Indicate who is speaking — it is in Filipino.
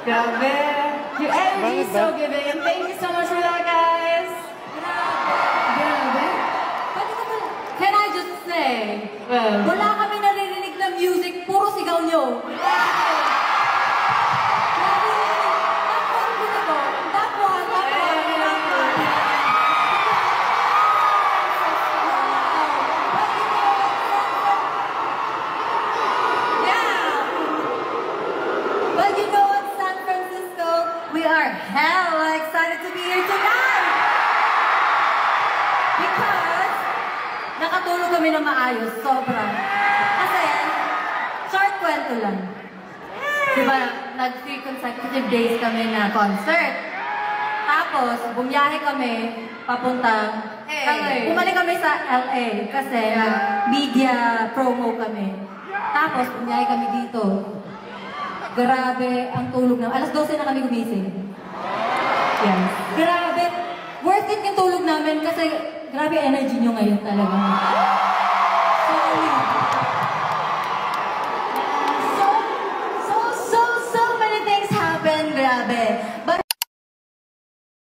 Speaker 1: Grabe. Your energy is so giving. And thank you so much for that, guys. Grabe.
Speaker 2: Can I just say, wala kami naririnig na music, puro sigaw nyo. We are hella excited to be here tonight! Because nakatulog kami na maayos, sobra. Kasi, short kwento lang. Diba, nag-3 consecutive days kami na concert. Tapos, bumiyahe kami papuntang LA. Bumalik kami sa LA kasi media promo kami. Tapos, bumiyahe kami dito. Grabe ang tulog namin. Alas 12 na kami gumising. Yes. Grabe. Worth it yung tulog namin kasi grabe energy nyo ngayon talaga. Sorry.